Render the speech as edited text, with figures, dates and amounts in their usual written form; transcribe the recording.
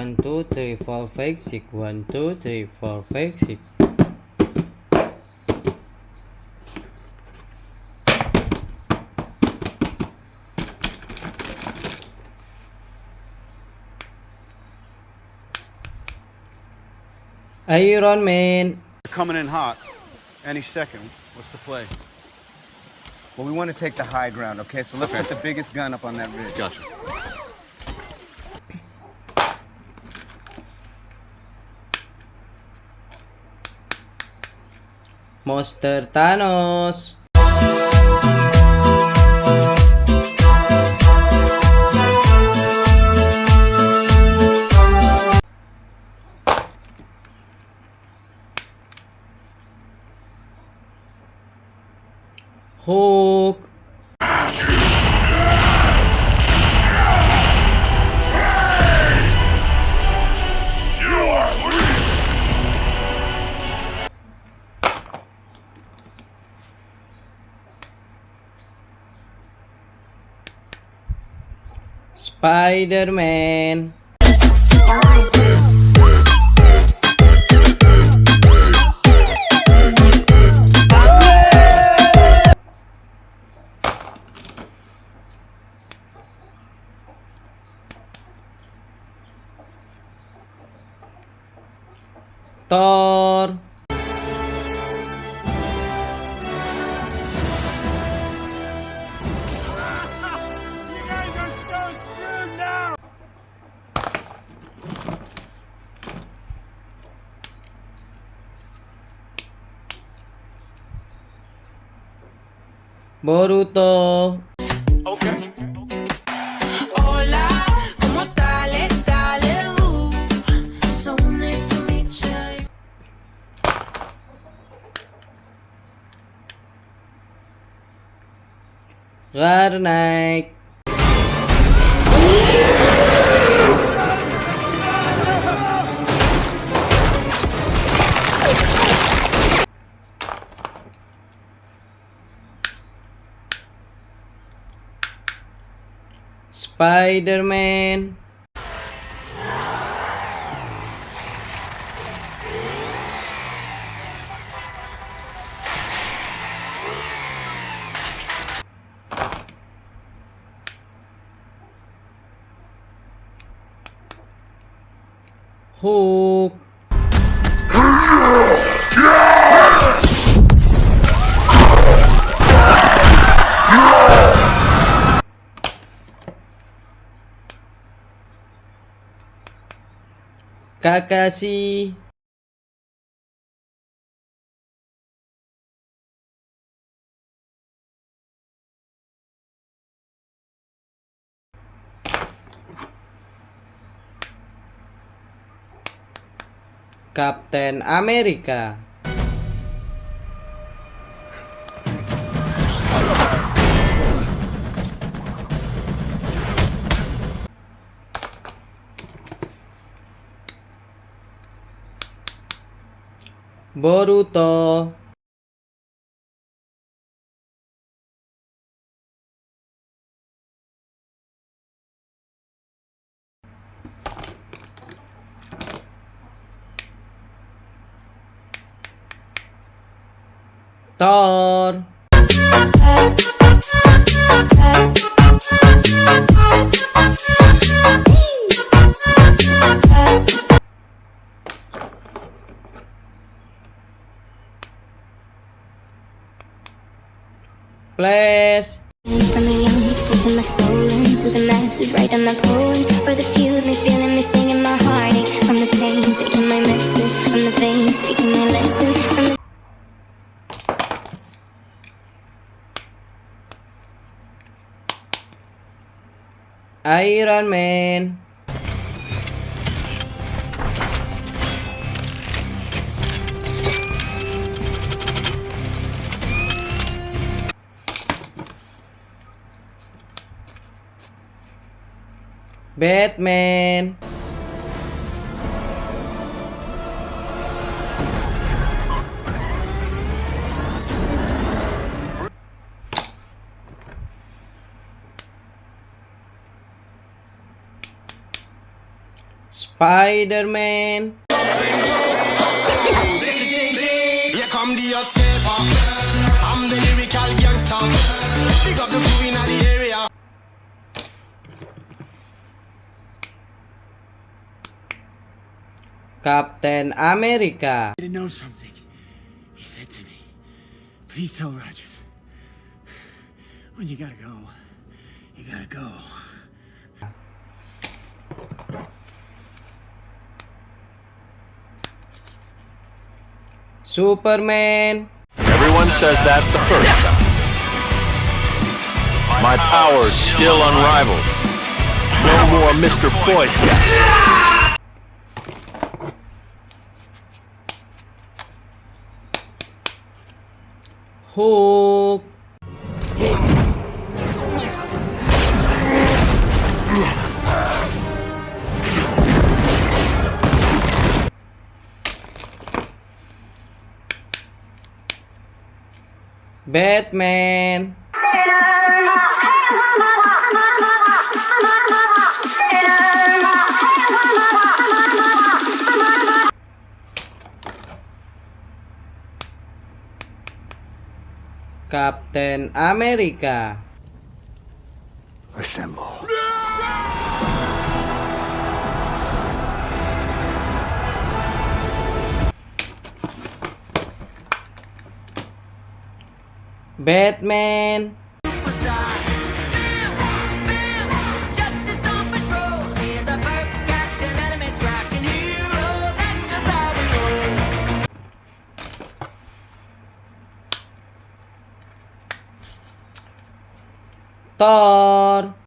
1 2 3 4 5 6 1 2 3 4 5 6. Iron Man. Coming in hot any second. What's the play? Well, we want to take the high ground, okay? So let's put the biggest gun up on that ridge. Gotcha. Monster Tanos. Hulk. Spiderman. Thor. Boruto. Okay. Hola, ¿cómo tal? So nice to meet you. Garnight. Spiderman. Hulk. Kakashi. Captain America. Boruto. Thor. Flash. From a young age, taking my soul into the masses, writing my poems for the few, me feeling me singing my heartache. From the pain, taking my message from the vein, speaking my lesson from the Iron Man. Batman. Spiderman. Here come the hot stepper. I'm the lyrical gangster. Pick up the crew in the area. Captain America. To know something. He said to me, please tell Rogers, when you gotta go, you gotta go. Superman. Everyone says that the first time. My power's still unrivaled. No more Mr. Boy Scout. Hulk. Batman. Captain America. Assemble. Batman. Justice on patrol. Here's a burp catching enemy crouching hero. That's just how we roll. Thor.